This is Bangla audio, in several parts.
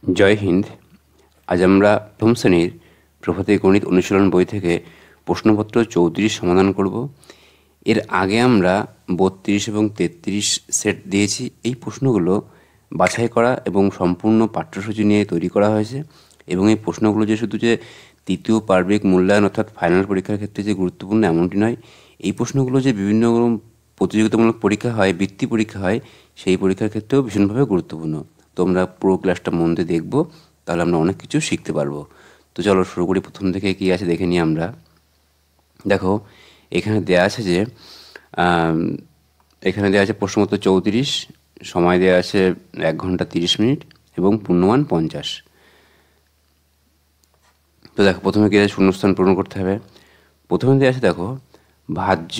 জয় হিন্দ। আজ আমরা প্রথম শ্রেণীর প্রভাতী গণিত অনুশীলন বই থেকে প্রশ্নপত্র 34 সমাধান করব। এর আগে আমরা 32 এবং 33 সেট দিয়েছি। এই প্রশ্নগুলো বাছাই করা এবং সম্পূর্ণ পাঠ্যসূচি নিয়ে তৈরি করা হয়েছে এবং এই প্রশ্নগুলো যে শুধু যে তৃতীয় পার্বিক মূল্যায়ন অর্থাৎ ফাইনাল পরীক্ষার ক্ষেত্রে যে গুরুত্বপূর্ণ এমনটি নয়। এই প্রশ্নগুলো যে বিভিন্ন প্রতিযোগিতামূলক পরীক্ষা হয়, বৃত্তি পরীক্ষা হয়, সেই পরীক্ষার ক্ষেত্রেও ভীষণভাবে গুরুত্বপূর্ণ। তো আমরা পুরো ক্লাসটা মন দিয়ে দেখবো, তাহলে আমরা অনেক কিছু শিখতে পারবো। তো চলো শুরু করি। প্রথম থেকে কী আছে দেখে নিই আমরা। দেখো এখানে দেওয়া আছে যে এখানে দেওয়া আছে প্রশ্নপত্র 34, সময় দেওয়া আছে 1 ঘন্টা 30 মিনিট এবং পূর্ণমান 50। তো দেখো প্রথমে কী আছে, শূন্যস্থান পূরণ করতে হবে। প্রথমে দেওয়া আছে দেখো ভাজ্য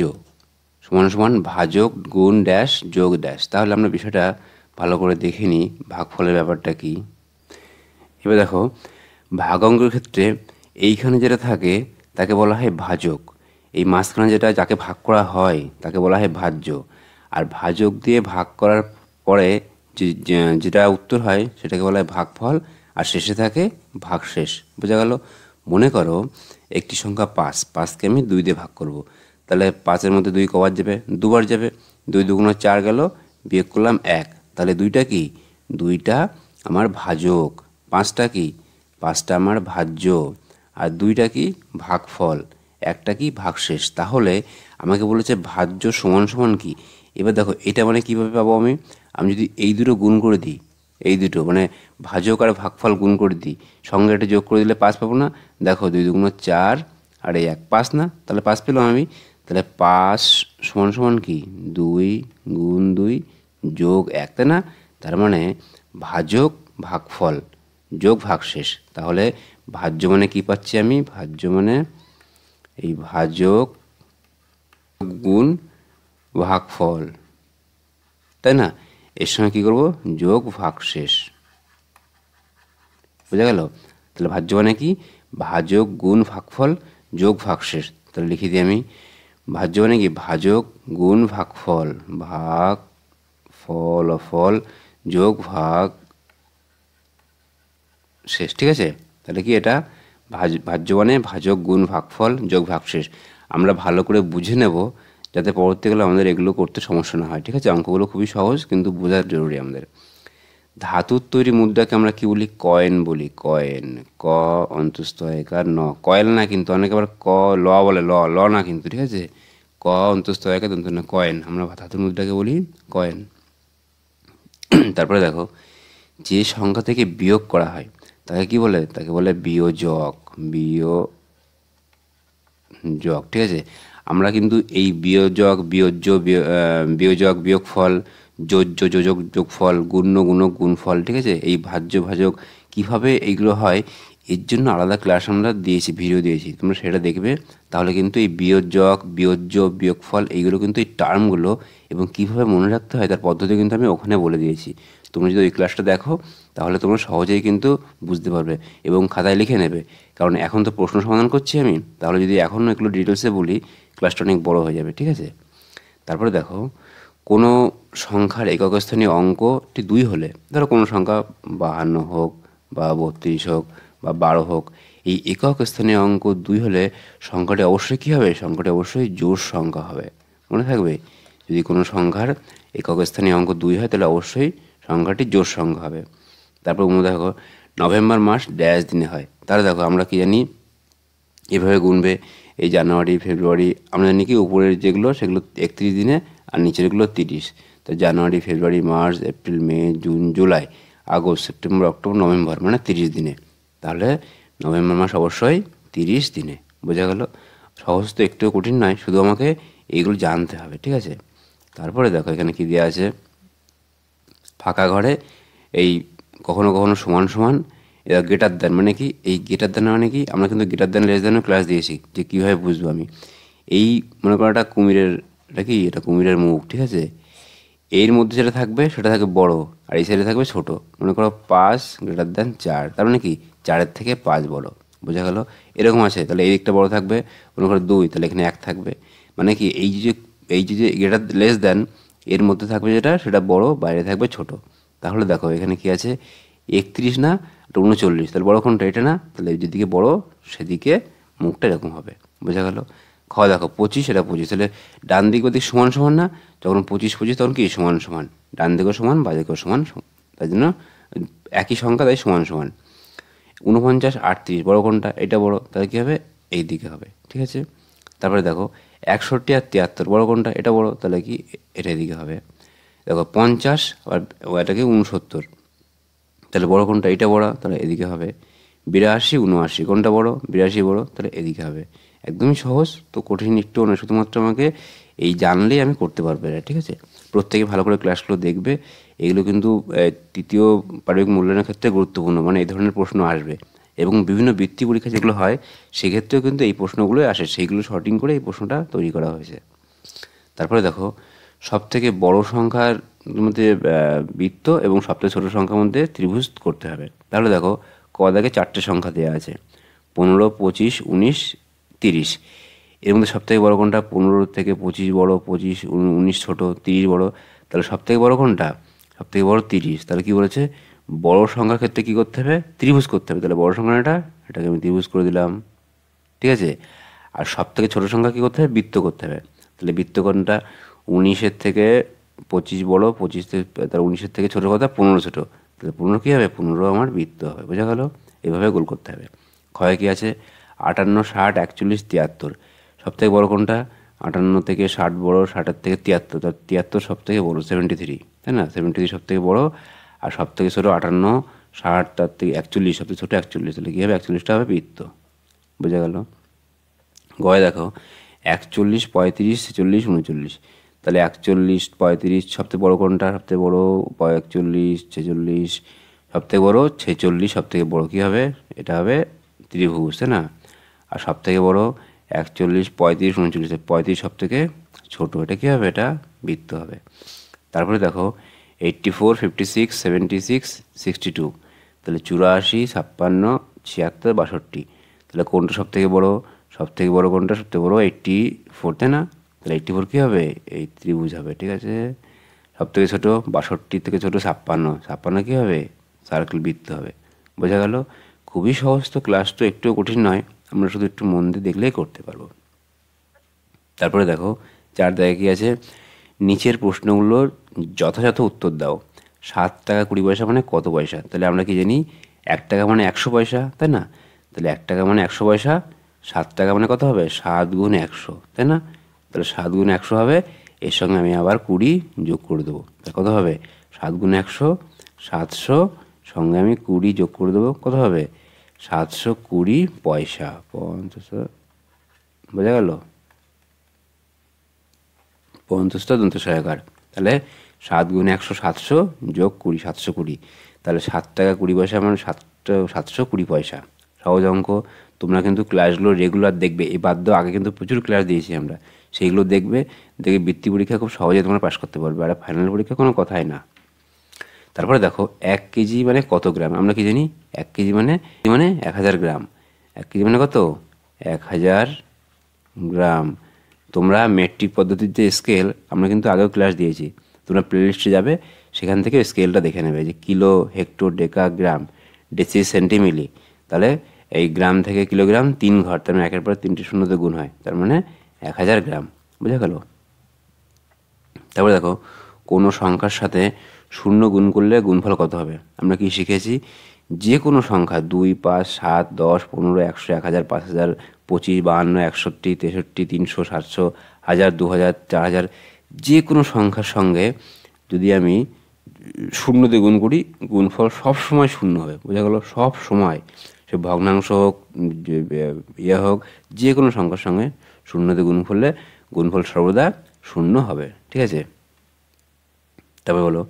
সমান সমান ভাজক গুণ ড্যাশ যোগ ড্যাশ। তাহলে আমরা বিষয়টা ভালো করে দেখে নিই, ভাগফলের ব্যাপারটা কি। এবার দেখো ভাগ অঙ্কের ক্ষেত্রে এইখানে যেটা থাকে তাকে বলা হয় ভাজক, এই মাঝখানে যেটা যাকে ভাগ করা হয় তাকে বলা হয় ভাজ্য, আর ভাজক দিয়ে ভাগ করার পরে যেটা উত্তর হয় সেটাকে বলা হয় ভাগফল, আর শেষে থাকে ভাগশেষ। বোঝা গেল? মনে করো একটি সংখ্যা 5, 5কে আমি 2 দিয়ে ভাগ করব। তাহলে 5-এর মধ্যে 2 কবার যাবে? দুবার যাবে। 2 দুগুণ 4 গেল, বিয়োগ করলাম 1, তাহলে 2টা কি? 2টা আমার ভাজক। 5টা কি? 5টা আমার ভাজ্য। আর 2টা কি? ভাগফল। 1টা কি? ভাগশেষ। তাহলে আমাকে বলেছে ভাজ্য সমান সমান কি। এবার দেখো এটা মানে কীভাবে পাবো আমি? আমি যদি এই দুটো গুণ করে দিই, এই দুটো মানে ভাজক আর ভাগফল গুণ করে দিই, সঙ্গে এটা যোগ করে দিলে 5 পাবো না? দেখো 2 দুগুণ 4 আর এই 1, 5 না? তাহলে 5 পেলাম আমি। তাহলে 5 সমান সমান কি? 2 গুণ 2 যোগ 1, তাই না? তার মানে ভাজক ভাগফল যোগ ভাগশেষ। তাহলে ভাজ্য মানে কি পাচ্ছি আমি? ভাজ্য মানে এই ভাজক গুণ ভাগফল, তাই না? এর সঙ্গে কী করবো? যোগ ভাগশেষ। বোঝা গেল? তাহলে ভাজ্য মানে কি? ভাজক গুণ ভাগফল যোগ ভাগশেষ। তাহলে লিখে দিই আমি, ভাজ্য মানে কি? ভাজক গুণ ভাগফল, ভাগ ফল ফল যোগ ভাগ শেষ। ঠিক আছে? তাহলে কি এটা ভাজ্য মানে ভাজক গুণ ভাগফল যোগ ভাগশেষ। আমরা ভালো করে বুঝে নেব যাতে পরবর্তীকালে আমাদের এগুলো করতে সমস্যা না হয়। ঠিক আছে? অঙ্কগুলো খুবই সহজ, কিন্তু বোঝা জরুরি আমাদের। ধাতুর তৈরি মুদ্রাকে আমরা কি বলি? কয়েন বলি। কয়েন, ক অন্তস্থ একার ন, কয়েল না কিন্তু, অনেকে আবার ক ল বলে, ল ল না কিন্তু। ঠিক আছে? ক অন্তস্থ একার দন্ত না, কয়েন। আমরা ধাতুর মুদ্রাকে বলি কয়েন। তারপরে দেখো যে সংখ্যা থেকে বিয়োগ করা হয় তাকে কি বলে? তাকে বলে বিয়োজক। বিয়োজক। ঠিক আছে? আমরা কিন্তু এই বিয়োজক, বিয়োজক, বিয়োগফল, যোজ্য, যোজক, যোগফল, গুণ্য, গুণক, গুণফল, ঠিক আছে, এই ভাজ্য, ভাজক কীভাবে এইগুলো হয় এর জন্য আলাদা ক্লাস আমরা দিয়েছি, ভিডিও দিয়েছি, তোমরা সেটা দেখবে। তাহলে কিন্তু এই বিয়োজক, বিয়োজ্য, বিয়োগফল এইগুলো কিন্তু এই টার্মগুলো এবং কীভাবে মনে রাখতে হয় তার পদ্ধতি কিন্তু আমি ওখানে বলে দিয়েছি। তোমরা যদি ওই ক্লাসটা দেখো তাহলে তোমরা সহজেই কিন্তু বুঝতে পারবে এবং খাতায় লিখে নেবে। কারণ এখন তো প্রশ্ন সমাধান করছি আমি, তাহলে যদি এখনও এগুলো ডিটেলসে বলি ক্লাসটা অনেক বড় হয়ে যাবে। ঠিক আছে? তারপরে দেখো কোনো সংখ্যার একক স্থানীয় অঙ্কটি 2 হলে, ধরো কোনো সংখ্যা 52 হোক বা 32 হোক বা 12 হোক, এই একক স্থানীয় অঙ্ক 2 হলে সংখ্যাটি অবশ্যই কী হবে? সংখ্যাটি অবশ্যই জোড় সংখ্যা হবে। মনে থাকবে, যদি কোনো সংখ্যার একক স্থানীয় অঙ্ক 2 হয় তাহলে অবশ্যই সংখ্যাটি জোড় সংখ্যা হবে। তারপর দেখো নভেম্বর মাস ড্যাশ দিনে হয়। তাহলে দেখো আমরা কি জানি, এভাবে গুনবে, এই জানুয়ারি, ফেব্রুয়ারি, আমরা জানি কি উপরের যেগুলো সেগুলো 31 দিনে আর নিচেরগুলো 30। তো January, February, March, April, May, June, July, August, September, October, November, মানে 30 দিনে। তাহলে নভেম্বর মাস অবশ্যই 30 দিনে। বোঝা গেল? সহজ তো, একটু কঠিন নয়, শুধু আমাকে এইগুলো জানতে হবে। ঠিক আছে? তারপরে দেখো এখানে কি দেওয়া আছে, ফাঁকা ঘরে এই কখনো কখনো সমান সমান, এরা গ্রেটার দ্যান মানে কি? এই গ্রেটার দ্যান মানে কি? আমরা কিন্তু গ্রেটার দ্যান লেস দ্যানও ক্লাস দিয়েছি যে কীভাবে বুঝবো আমি। এই মনে করো একটা কুমিরের, এটা কি? এটা কুমিরের মুখ। ঠিক আছে? এর মধ্যে যেটা থাকবে সেটা থাকবে বড়, আর এই সাইডে থাকবে ছোট। মনে করো 5 গ্রেটার দ্যান 4, তার মানে কি 4-এর থেকে 5 বড়। বোঝা গেল? এরকম আছে। তাহলে এই দিকটা বড় থাকবে, মনে করো 2, তাহলে এখানে 1 থাকবে। মানে কি এই যে গ্রেটার লেস দ্যান এর মধ্যে থাকবে যেটা সেটা বড়, বাইরে থাকবে ছোট। তাহলে দেখো এখানে কি আছে, 31 না, এটা 39, তাহলে বড় কোনটা? এটা না, তাহলে যেদিকে বড় সেদিকে মুখটা এরকম হবে। বোঝা গেল? খ দেখো 25, এটা 25, তাহলে ডান দিক ওদিক সমান সমান না, যখন 25 তখন কি সমান সমান, ডান দিকেও সমান বাঁ দিকেও সমান, তাই জন্য একই সংখ্যা, তাই সমান সমান। 49, 38 বড় কোনটা? এটা বড়, তাহলে কী হবে? এই দিকে হবে। ঠিক আছে, তারপরে দেখো 61 আর 73 বড় কোনটা? এটা বড়, তাহলে কি এটা এদিকে হবে। দেখো 50 আর এটাকে 69, তাহলে বড় কোনটা? এটা বড়, তাহলে এদিকে হবে। 82, 79 কোনটা বড়? 82 বড়, তাহলে এদিকে হবে। একদমই সহজ, তো কঠিন একটু নয়, শুধুমাত্র আমাকে এই জানলেই আমি করতে পারবো এটা। ঠিক আছে, প্রত্যেকে ভালো করে ক্লাসগুলো দেখবে, এগুলো কিন্তু তৃতীয় পার্বিক মূল্যায়নের ক্ষেত্রে গুরুত্বপূর্ণ, মানে এই ধরনের প্রশ্ন আসবে। এবং বিভিন্ন বৃত্তি পরীক্ষা যেগুলো হয় সেক্ষেত্রেও কিন্তু এই প্রশ্নগুলোই আসে, সেইগুলো শর্টিং করে এই প্রশ্নটা তৈরি করা হয়েছে। তারপরে দেখো সবথেকে বড় সংখ্যার মধ্যে বৃত্ত এবং সবথেকে ছোটো সংখ্যার মধ্যে ত্রিভুজ করতে হবে। তাহলে দেখো ক দাগে 4টে সংখ্যা দেওয়া আছে, 15, 25, 19, 30। এর মধ্যে সবথেকে বড় কোনটা? 15 থেকে 25 বড়, 25, 19 ছোট, 30 বড়, তাহলে সবথেকে বড় কোনটা? সবথেকে বড় 30। তাহলে কি বলেছে? বড় সংখ্যার ক্ষেত্রে কী করতে হবে? ত্রিভুজ করতে হবে। তাহলে বড় সংখ্যাটা, এটাকে আমি ত্রিভুজ করে দিলাম। ঠিক আছে, আর সবথেকে ছোটো সংখ্যা কী করতে হবে? বৃত্ত করতে হবে। তাহলে বৃত্ত কোনটা? 19 থেকে 25 বড়, 25 থেকে, তার 19 থেকে ছোটো কথা 15 ছোটো, তাহলে 15 কী হবে? 15 আমার বৃত্ত হবে। বোঝা গেল? এভাবে গোল করতে হবে। ক্ষয় কী আছে? 58, 60, 41, 73 সবথেকে বড় কোনটা? 58 থেকে 60 বড়, 60 থেকে 73, তার 73 সবথেকে বড়, 73, তাই না? 73 সবথেকে বড়, আর সবথেকে ছোটো 58, 60, তার থেকে 41 সবথেকে ছোটো 41, তাহলে কী হবে? 41টা হবে বৃত্ত। বোঝা গেল? গয়ে দেখো 41, 35, 46, 39, তাহলে 41, 35 সবথেকে বড় কোনটা? সবথেকে বড় 41, 46 সবথেকে বড়, 46 সবথেকে বড়, কী হবে? এটা হবে ত্রিভুজ, তাই না? আর সবথেকে বড় 41, 35, 39, 35 সবথেকে ছোটো, এটা কী হবে? এটা বৃত্ত হবে। তারপরে দেখো 84, 56, 76, 62, তাহলে 84, 56, 76, 62, তাহলে কোনটা সবথেকে বড়? সবথেকে বড় কোনটা? সবথেকে বড় 84, তাই না? তাহলে 84 কী হবে? এই ত্রিভুজ হবে। ঠিক আছে, সবথেকে ছোটো 62 থেকে ছোটো 56, 56 কী হবে? সার্কেল, বৃত্ত হবে। বোঝা গেল? খুবই সহজ, তো ক্লাস তো একটুও কঠিন নয়, আমরা শুধু একটু মন দিয়ে দেখলেই করতে পারবো। তারপরে দেখো 4 দাগে কী আছে? নিচের প্রশ্নগুলোর যথাযথ উত্তর দাও। 7 টাকা 20 পয়সা মানে কত পয়সা? তাহলে আমরা কি জানি? 1 টাকা মানে 100 পয়সা, তাই না? তাহলে 1 টাকা মানে 100 পয়সা, 7 টাকা মানে কত হবে? 7 গুণ 100, তাই না? তাহলে 7 গুণ 100 হবে, এর সঙ্গে আমি আবার 20 যোগ করে দেবো, তাহলে কত হবে? 7 গুণ 100, 700, সঙ্গে আমি 20 যোগ করে দেবো, কত হবে? 720 পয়সা। 50, বোঝা গেল? 50টা দন্ত সহায়কার, তাহলে 7 গুণ 100, 700 যোগ 20, 720, তাহলে 7 টাকা 20 পয়সা মানে 720 পয়সা। সহজ অঙ্ক। তোমরা কিন্তু ক্লাসগুলো রেগুলার দেখবে, এই বাদ আগে কিন্তু প্রচুর ক্লাস দিয়েছি আমরা, সেইগুলো দেখবে, দেখে বৃত্তি পরীক্ষা খুব সহজে তোমরা পাস করতে পারবে, আর ফাইনাল পরীক্ষা কোনো কথাই না। তারপরে দেখো 1 কেজি মানে কত গ্রাম? আমরা কি জানি? 1 কেজি মানে 1000 গ্রাম। 1 কেজি মানে কত? 1000 গ্রাম। তোমরা মেট্রিক পদ্ধতির যে স্কেল, আমরা কিন্তু আগেও ক্লাস দিয়েছি, তোমরা প্লেলিস্টে যাবে, সেখান থেকে স্কেলটা দেখে নেবে, যে কিলো, হেক্টর, ডেকা, গ্রাম, ডেসি, সেন্টিমিলি, তাহলে এই গ্রাম থেকে কিলোগ্রাম 3 ঘর, তার মানে 1-এর পরে 3টে শূন্যতে গুণ হয়, তার মানে 1000 গ্রাম। বুঝা গেল? তারপরে দেখো কোনো সংখ্যার সাথে 0 গুণ করলে গুণফল কত হবে? আমরা কি শিখেছি? যে কোনো সংখ্যা 2, 5, 7, 10, 15, 100, 1000, 5000, 25, 52, 61, 63, 300, 700, 1000, 2000, 4000, যে কোনো সংখ্যার সঙ্গে যদি আমি 0 দিয়ে গুণ করি, গুণফল সব সময় 0 হবে। বোঝা গেল? সব সময়, সে ভগ্নাংশ হোক, ইয়ে হোক, যে কোনো সংখ্যার সঙ্গে 0 দিয়ে গুণ করলে গুণফল সর্বদা 0 হবে। ঠিক আছে, তারপরে বলো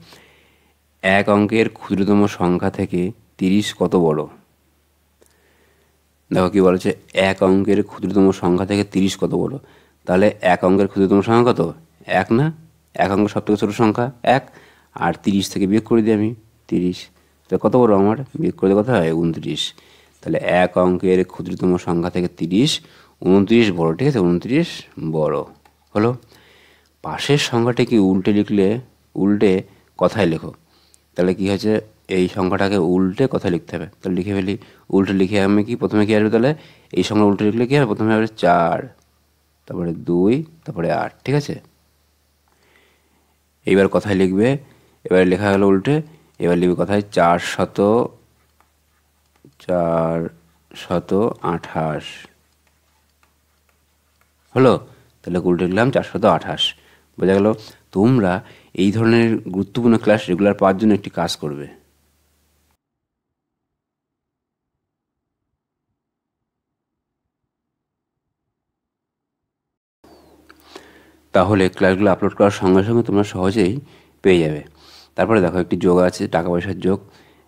1 অঙ্কের ক্ষুদ্রতম সংখ্যা থেকে 30 কত বড়? দেখো কি বলেছে, 1 অঙ্কের ক্ষুদ্রতম সংখ্যা থেকে 30 কত বড়? তাহলে 1 অঙ্কের ক্ষুদ্রতম সংখ্যা কত? 1 না? 1 অঙ্কের সব থেকে ছোটো সংখ্যা 1, আর 30 থেকে বিয়োগ করে দিই আমি 30, তাহলে কত বড় আমার? বিয়োগ করে কত হয়? 29। তাহলে 1 অঙ্কের ক্ষুদ্রতম সংখ্যা থেকে 30, 29 বড়। ঠিক আছে, 29 বড় হলো। পাশের সংখ্যাটিকে উল্টে লিখলে, উল্টে কথায় লেখো। তাহলে কী হয়েছে? এই সংখ্যাটাকে উল্টে কথায় লিখতে হবে। তাহলে লিখে ফেলি, উল্টে লিখে আমি কি প্রথমে কী আসবে, তাহলে এই সংখ্যা উল্টে লিখলে কী হবে, প্রথমে হবে 4, তারপরে 2, তারপরে 8, ঠিক আছে। এইবার কথায় লিখবে, এবার লেখা গেল উল্টে, এবার লিখবে কথায় 428 হলো। তাহলে উল্টে লিখলাম 428, বোঝা গেল। তোমরা এই ধরনের গুরুত্বপূর্ণ ক্লাস রেগুলার পাওয়ার জন্য একটি কাজ করবে। তাহলে ক্লাসগুলো আপলোড করার সঙ্গে সঙ্গে তোমরা সহজেই পেয়ে যাবে। তারপরে দেখো একটি যোগ আছে, টাকা পয়সার যোগ।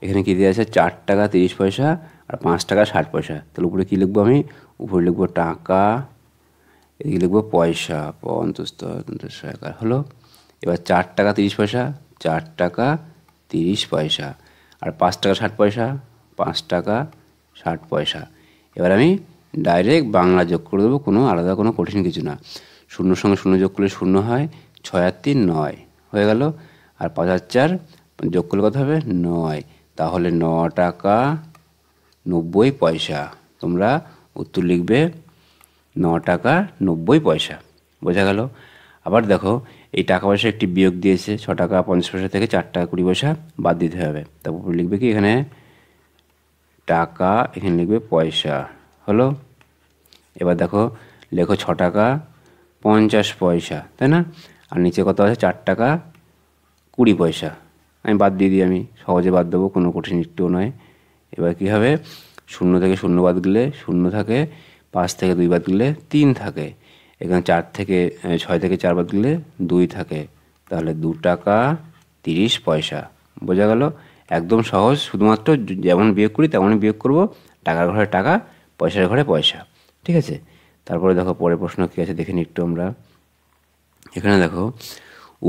এখানে কী দেওয়া আছে, 4 টাকা 30 পয়সা আর 5 টাকা 60 পয়সা। তাহলে উপরে কী লিখবো আমি, উপরে লিখবো টাকা, এদিকে লিখবো পয়সা, পঞ্চাশ হলো। এবার 4 টাকা 30 পয়সা, 4 টাকা 30 পয়সা, আর 5 টাকা 60 পয়সা, 5 টাকা 60 পয়সা। এবার আমি ডাইরেক্ট বাংলা যোগ করে দেবো, কোনো আলাদা কোনো কঠিন কিছু না। শূন্যর সঙ্গে শূন্য যোগ করলে 0 হয়, 6 আর 3 9 হয়ে গেল। আর 5 আর 4 যোগ করলে কত হবে, 9। তাহলে 9 টাকা 90 পয়সা। তোমরা উত্তর লিখবে 9 টাকা 90 পয়সা, বোঝা গেল। আবার দেখো এই টাকা পয়সা একটি বিয়োগ দিয়েছে, 6 টাকা 50 পয়সা থেকে 4 টাকা 20 পয়সা বাদ দিতে হবে। তারপর লিখবে কি, এখানে টাকা, এখানে লিখবে পয়সা, হলো। এবার দেখো লেখো 6 টাকা 50 পয়সা, তাই না। আর নিচে কত আছে, 4 টাকা 20 পয়সা। আমি বাদ দিয়ে দিই, আমি সহজে বাদ দেবো, কোনো কঠিন একটুও নয়। এবার কী হবে, 0 থেকে 0 বাদ দিলে 0 থাকে, 5 থেকে 2 বাদ দিলে 3 থাকে, এখানে 4 থেকে 6 থেকে 4 বাদ দিলে 2 থাকে। তাহলে 2 টাকা 30 পয়সা, বোঝা গেল। একদম সহজ, শুধুমাত্র যেমন বিয়োগ করি তেমনই বিয়োগ করব, টাকার ঘরে টাকা, পয়সার ঘরে পয়সা, ঠিক আছে। তারপরে দেখো পরের প্রশ্ন কী আছে দেখে নিই একটু আমরা। এখানে দেখো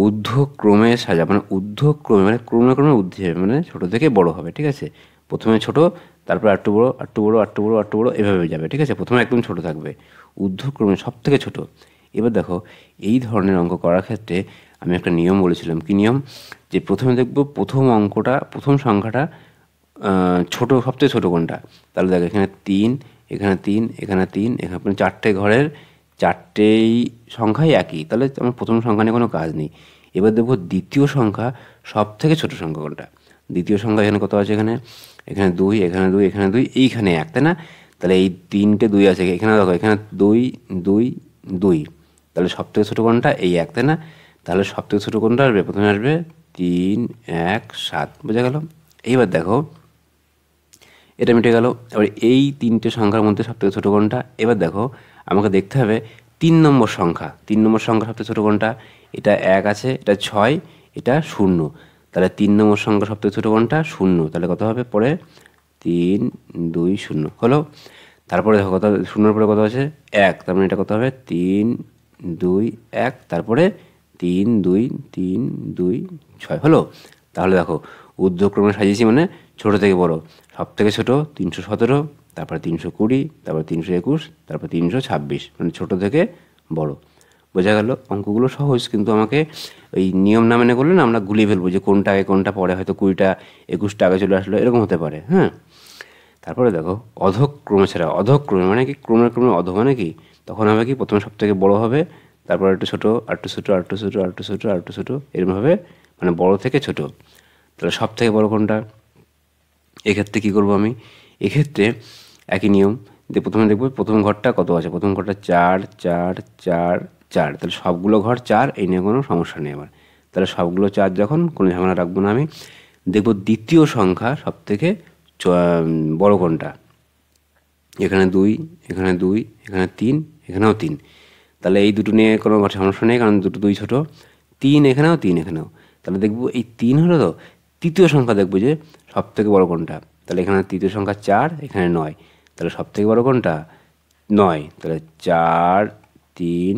ঊর্ধ্বক্রমে সাজা, মানে ঊর্ধ্বক্রমে মানে ক্রমে ক্রমে ঊর্ধ্বে যাবে, মানে ছোটো থেকে বড় হবে, ঠিক আছে। প্রথমে ছোট, তারপরে একটু বড়ো, একটু বড়ো, একটু বড়ো, একটু বড়ো, এভাবে যাবে, ঠিক আছে। প্রথমে একদম ছোট থাকবে, ঊর্ধ্বক্রমে সব থেকে ছোট। এবার দেখো এই ধরনের অঙ্ক করার ক্ষেত্রে আমি একটা নিয়ম বলেছিলাম, কি নিয়ম, যে প্রথমে দেখব প্রথম অঙ্কটা, প্রথম সংখ্যাটা ছোট, সবথেকে ছোটো কোনটা। তাহলে দেখো এখানে 3, এখানে 3, এখানে 3, এখানে 4টে ঘরের 4টেই সংখ্যাই একই, তাহলে আমার প্রথম সংখ্যা নিয়ে কোনো কাজ নেই। এবার দেখবো দ্বিতীয় সংখ্যা সব থেকে ছোটো সংখ্যা কোনটা। দ্বিতীয় সংখ্যা এখানে কত আছে, এখানে 2, এখানে 2, এখানে 2, এইখানে 1, তাই না। তাহলে এই 3টে 2 আছে, এখানে দেখো এখানে 2 2 2, তাহলে সব থেকে ছোটো কোনটা, এই 1, তাই না। তাহলে সব থেকে ছোটো কোনটা আসবে, প্রথমে আসবে 3 1 7, বোঝা গেল। এইবার দেখো এটা মিটে গেল। এবার এই 3টে সংখ্যার মধ্যে সবথেকে ছোটো কোনটা। এবার দেখো আমাকে দেখতে হবে 3 নম্বর সংখ্যা, 3 নম্বর সংখ্যা সবথেকে ছোটো কোনটা। এটা 1 আছে, এটা 6, এটা 0, তাহলে 3 নম্বর সংখ্যা সবথেকে ছোটো কোনটা, 0। তাহলে কত হবে পরে, 3 2 0 হলো। তারপরে দেখো কত, 0-এর পরে কত আছে, 1, তার মানে এটা কত হবে, 3 2 1, তারপরে 3 2 3 2 6 হলো। তাহলে দেখো ঊর্ধ্বক্রমে সাজিয়েছি, মানে ছোট থেকে বড়, সব থেকে ছোটো 317, তারপরে 320, তারপর 321, তারপর 326, মানে ছোটো থেকে বড়, বোঝা গেল। অঙ্কগুলো সহজ, কিন্তু আমাকে ওই নিয়ম না মেনে করলে না আমরা গুলিয়ে ফেলবো, যে কোনটা আগে কোনটা পরে, হয়তো 20টা 21টা আগে চলে আসলো, এরকম হতে পারে, হ্যাঁ। তারপরে দেখো অধক্রমে ছাড়া, অধক্রমে মানে কি, ক্রমে ক্রমে অধ মানে কি, তখন হবে কি, প্রথমে সব থেকে বড়ো হবে, তারপর একটু ছোটো, আর একটু ছোটো, আর একটু ছোটো, আর একটু ছোটো, আর একটু ছোটো, এরকমভাবে, মানে বড় থেকে ছোট। তাহলে সব থেকে বড় কোনটা, এক্ষেত্রে কী করবো আমি, এক্ষেত্রে একই নিয়ম, যে প্রথমে দেখবো প্রথম ঘরটা কত আছে, প্রথম ঘরটা 4 4 4 4, তাহলে সবগুলো ঘর 4, এই নিয়ে কোনো সমস্যা নেই আমার। তাহলে সবগুলো 4 যখন, কোনো ঝামেলা রাখবো না আমি। দেখবো দ্বিতীয় সংখ্যা সব থেকে বড় কোনটা, এখানে 2, এখানে 2, এখানে 3, এখানেও 3, তাহলে এই দুটো নিয়ে কোনো সমস্যা নেই, কারণ দুটো 2 ছোটো। 3 এখানেও, 3 এখানেও, তাহলে দেখবো এই 3 হলো তো। তৃতীয় সংখ্যা দেখবো যে সব থেকে বড় কোনটা, তাহলে এখানে তৃতীয় সংখ্যা 4, এখানে 9, তাহলে সব থেকে বড় কোনটা, 9, তাহলে 4 3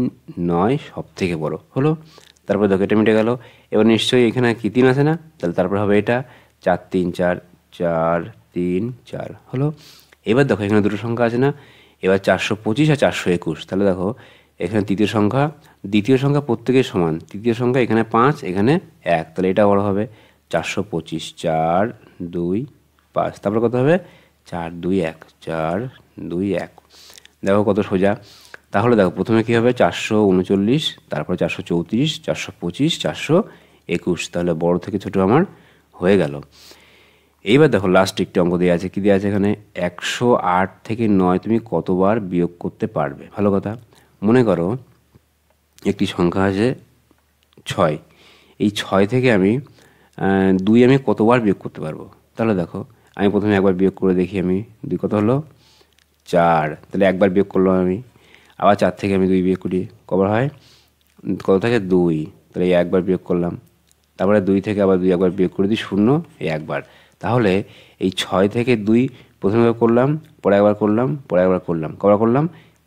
9 সব থেকে বড় হলো। তারপর দেখো এটা মিটে গেল। এবার নিশ্চয়ই এখানে কি 3 আছে না, তাহলে তারপর হবে এটা 4 3 4 4 3 4 হলো। এবার দেখো এখানে দুটো সংখ্যা আছে না, এবার 425 আর 421, তাহলে দেখো এখানে তৃতীয় সংখ্যা, দ্বিতীয় সংখ্যা প্রত্যেকের সমান, তৃতীয় সংখ্যা এখানে 5, এখানে 1, তাহলে এটা বড় হবে 425 4 2 5, তারপরে কত হবে 4 2 1, 4 2 1। দেখো কত সোজা। তাহলে দেখো প্রথমে কী হবে 439, তারপরে 434, 425, 421, তাহলে বড় থেকে ছোট আমার হয়ে গেল। এইবার দেখো লাস্ট একটি অঙ্ক দেওয়া আছে, কী দেওয়া আছে এখানে 108 থেকে 9 তুমি কতবার বিয়োগ করতে পারবে। ভালো কথা, মনে করো একটি সংখ্যা আছে 6, এই 6 থেকে আমি 2 আমি কতবার বিয়োগ করতে পারবো। তাহলে দেখো আমি প্রথমে একবার বিয়োগ করে দেখি, আমি 2 কত হলো 4, তাহলে একবার বিয়োগ করলাম আমি। আবার 4 থেকে আমি 2 বিয়োগ করি, কবার হয় কত থাকে 2, তাহলে এই একবার বিয়োগ করলাম। তারপরে 2 থেকে আবার 2 একবার বিয়োগ করে দিই 0, এই একবার। তাহলে এই 6 থেকে 2 প্রথমে করলাম, পরে একবার করলাম, পরে একবার করলাম, কবার করলাম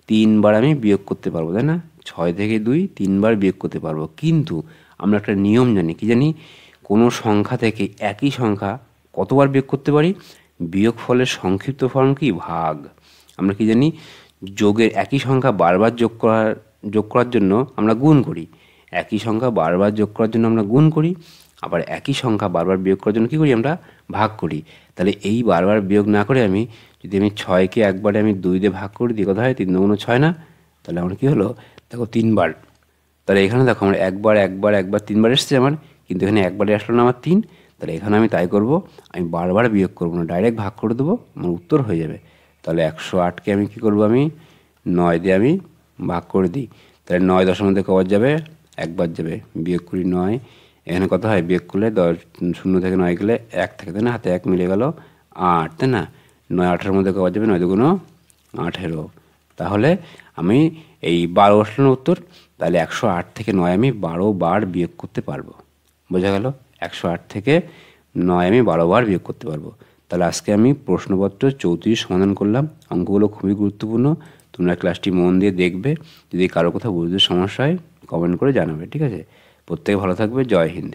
3বার আমি বিয়োগ করতে পারবো, তাই না? 6 থেকে 2 3বার বিয়োগ করতে পারবো। কিন্তু আমরা একটা নিয়ম জানি, কি জানি, কোনো সংখ্যা থেকে একই সংখ্যা কতবার বিয়োগ করতে পারি? বিয়োগফলের সংক্ষিপ্ত ফর্ম কি? ভাগ। আমরা কি জানি, যোগের একই সংখ্যা বারবার যোগ করার জন্য আমরা গুণ করি, একই সংখ্যা বারবার যোগ করার জন্য আমরা গুণ করি, আবার একই সংখ্যা বারবার বিয়োগ করার জন্য কী করি? আমরা ভাগ করি। তাহলে এই বারবার বিয়োগ না করে আমি যদি 6কে একবারে আমি 2 দিয়ে ভাগ করে দিই, কত হয় 3 দুগুণ 6 না? তাহলে আমার কী হলো দেখো 3বার। তাহলে এখানে দেখো আমার একবার 3বার এসছে আমার, কিন্তু এখানে একবারে আসলো না আমার 3। তাহলে এখানে আমি তাই করব, আমি বারবার বিয়োগ করবো না, ডাইরেক্ট ভাগ করে দেবো, আমার উত্তর হয়ে যাবে। তাহলে 108কে আমি কী করবো, আমি 9 দিয়ে আমি ভাগ করে দিই। তাহলে 9 10-এর মধ্যে কবার যাবে? একবার যাবে। বিয়োগ করি 9, এখানে কত হয় বিয়োগ করলে 0 থেকে 9 গেলে 1 থাকে, তাই না? হাতে 1 মিলে গেল 8, তাই না? 9 18-এর মধ্যে কবার যাবে? 9 দুগুণ 18। তাহলে আমি এই 12 আসলো উত্তর। তাহলে 108 থেকে 9 আমি 12 বার বিয়োগ করতে পারবো। বোঝা গেল? 108 থেকে 9 আমি 12 বার বিয়োগ করতে পারবো। তাহলে আজকে আমি প্রশ্নপত্র 34 সমাধান করলাম। অঙ্কগুলো খুবই গুরুত্বপূর্ণ, তোমরা ক্লাসটি মন দিয়ে দেখবে। যদি কারো কোথাও বুঝতে সমস্যা হয় কমেন্ট করে জানাবে, ঠিক আছে? প্রত্যেকে ভালো থাকবে। জয় হিন্দ।